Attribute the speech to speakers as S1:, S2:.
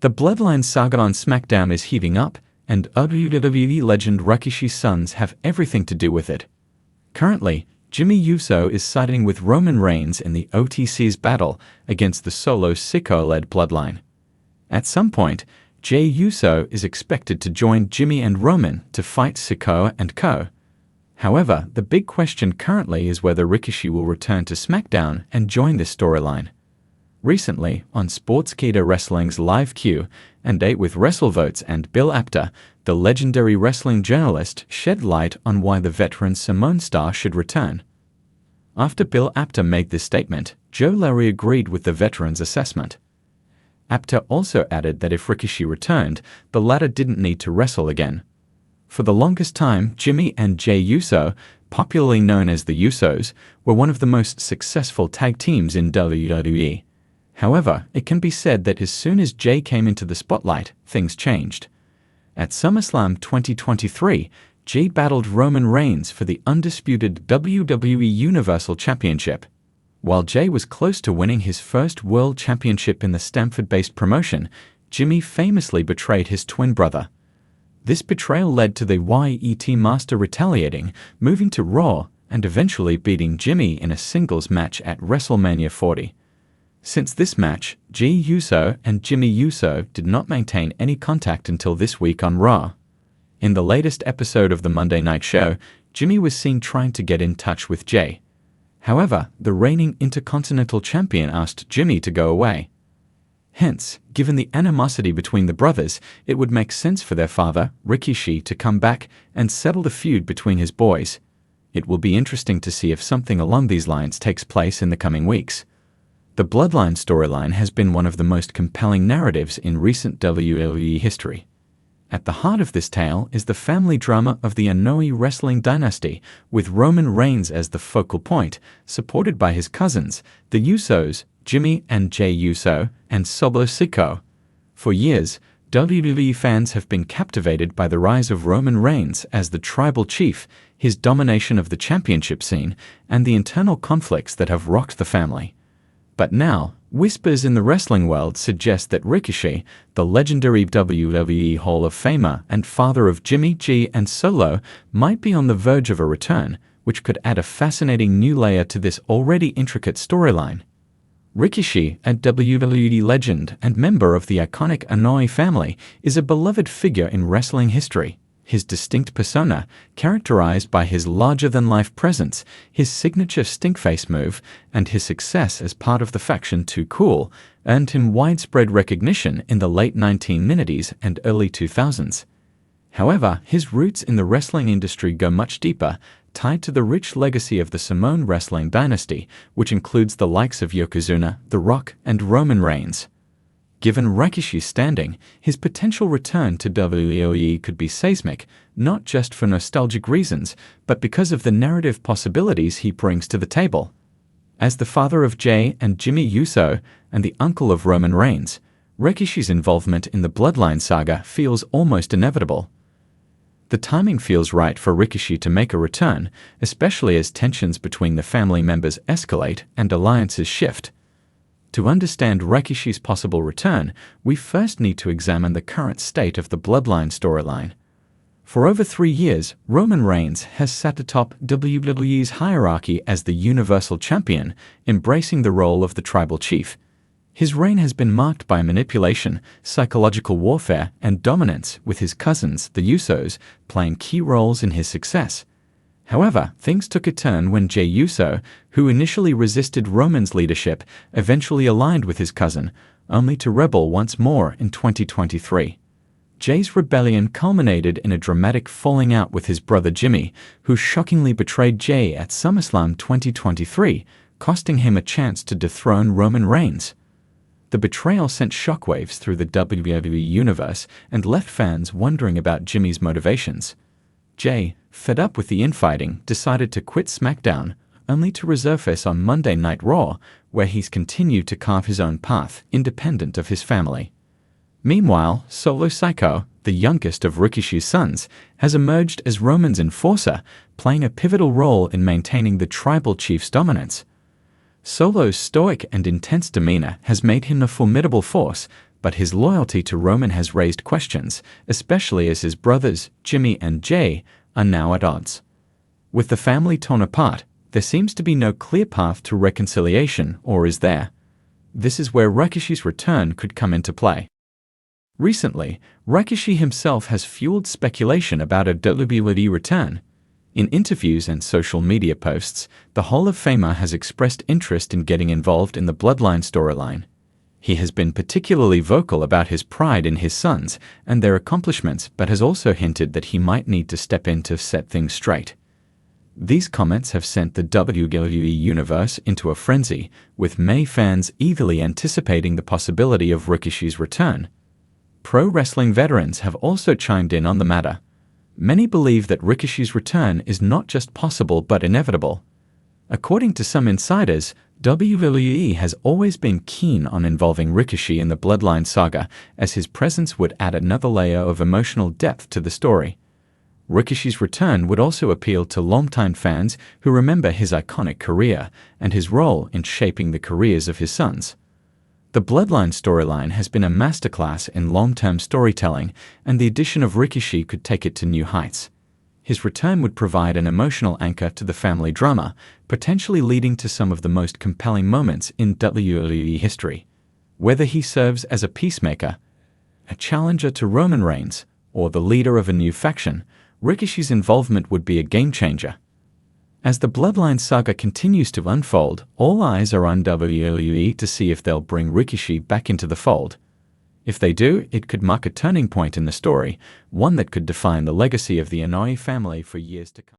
S1: The Bloodline saga on SmackDown is heating up, and WWE legend Rikishi's sons have everything to do with it. Currently, Jimmy Uso is siding with Roman Reigns in the OTC's battle against the Solo Sikoa-led Bloodline. At some point, Jey Uso is expected to join Jimmy and Roman to fight Sikoa and Co. However, the big question currently is whether Rikishi will return to SmackDown and join this storyline. Recently, on Sportskeeda Wrestling's Live Q&A with WrestleVotes and Bill Apter, the legendary wrestling journalist shed light on why the veteran Samoan star should return. After Bill Apter made this statement, Joe Larry agreed with the veteran's assessment. Apter also added that if Rikishi returned, the latter didn't need to wrestle again. For the longest time, Jimmy and Jey Uso, popularly known as the Usos, were one of the most successful tag teams in WWE. However, it can be said that as soon as Jey came into the spotlight, things changed. At SummerSlam 2023, Jey battled Roman Reigns for the undisputed WWE Universal Championship. While Jey was close to winning his first World Championship in the Stamford-based promotion, Jimmy famously betrayed his twin brother. This betrayal led to the YET Master retaliating, moving to Raw, and eventually beating Jimmy in a singles match at WrestleMania 40. Since this match, Jey Uso and Jimmy Uso did not maintain any contact until this week on Raw. In the latest episode of the Monday Night Show, Jimmy was seen trying to get in touch with Jey. However, the reigning Intercontinental Champion asked Jimmy to go away. Hence, given the animosity between the brothers, it would make sense for their father, Rikishi, to come back and settle the feud between his boys. It will be interesting to see if something along these lines takes place in the coming weeks. The Bloodline storyline has been one of the most compelling narratives in recent WWE history. At the heart of this tale is the family drama of the Anoa'i wrestling dynasty, with Roman Reigns as the focal point, supported by his cousins, the Usos, Jimmy and Jey Uso, and Solo Sikoa. For years, WWE fans have been captivated by the rise of Roman Reigns as the tribal chief, his domination of the championship scene, and the internal conflicts that have rocked the family. But now, whispers in the wrestling world suggest that Rikishi, the legendary WWE Hall of Famer and father of Jimmy G and Solo, might be on the verge of a return, which could add a fascinating new layer to this already intricate storyline. Rikishi, a WWE legend and member of the iconic Anoa'i family, is a beloved figure in wrestling history. His distinct persona, characterized by his larger-than-life presence, his signature stinkface move, and his success as part of the faction Too Cool, earned him widespread recognition in the late 1990s and early 2000s. However, his roots in the wrestling industry go much deeper, tied to the rich legacy of the Samoan wrestling dynasty, which includes the likes of Yokozuna, The Rock, and Roman Reigns. Given Rikishi's standing, his potential return to WWE could be seismic, not just for nostalgic reasons, but because of the narrative possibilities he brings to the table. As the father of Jey and Jimmy Uso, and the uncle of Roman Reigns, Rikishi's involvement in the Bloodline saga feels almost inevitable. The timing feels right for Rikishi to make a return, especially as tensions between the family members escalate and alliances shift. To understand Rikishi's possible return, we first need to examine the current state of the Bloodline storyline. For over 3 years, Roman Reigns has sat atop WWE's hierarchy as the Universal Champion, embracing the role of the tribal chief. His reign has been marked by manipulation, psychological warfare, and dominance, with his cousins, the Usos, playing key roles in his success. However, things took a turn when Jey Uso, who initially resisted Roman's leadership, eventually aligned with his cousin, only to rebel once more in 2023. Jey's rebellion culminated in a dramatic falling out with his brother Jimmy, who shockingly betrayed Jey at SummerSlam 2023, costing him a chance to dethrone Roman Reigns. The betrayal sent shockwaves through the WWE universe and left fans wondering about Jimmy's motivations. Jey, fed up with the infighting, decided to quit SmackDown, only to resurface on Monday Night Raw, where he's continued to carve his own path, independent of his family. Meanwhile, Solo Sikoa, the youngest of Rikishi's sons, has emerged as Roman's enforcer, playing a pivotal role in maintaining the tribal chief's dominance. Solo's stoic and intense demeanor has made him a formidable force, but his loyalty to Roman has raised questions, especially as his brothers, Jimmy and Jay, are now at odds. With the family torn apart, there seems to be no clear path to reconciliation, or is there? This is where Rikishi's return could come into play. Recently, Rikishi himself has fueled speculation about a WWE return. In interviews and social media posts, the Hall of Famer has expressed interest in getting involved in the Bloodline storyline. He has been particularly vocal about his pride in his sons and their accomplishments, but has also hinted that he might need to step in to set things straight. These comments have sent the WWE universe into a frenzy, with May fans eagerly anticipating the possibility of Rikishi's return. Pro wrestling veterans have also chimed in on the matter. Many believe that Rikishi's return is not just possible but inevitable. According to some insiders, WWE has always been keen on involving Rikishi in the Bloodline saga, as his presence would add another layer of emotional depth to the story. Rikishi's return would also appeal to longtime fans who remember his iconic career and his role in shaping the careers of his sons. The Bloodline storyline has been a masterclass in long-term storytelling, and the addition of Rikishi could take it to new heights. His return would provide an emotional anchor to the family drama, potentially leading to some of the most compelling moments in WWE history. Whether he serves as a peacemaker, a challenger to Roman Reigns, or the leader of a new faction, Rikishi's involvement would be a game-changer. As the Bloodline saga continues to unfold, all eyes are on WWE to see if they'll bring Rikishi back into the fold. If they do, it could mark a turning point in the story, one that could define the legacy of the Anoa'i family for years to come.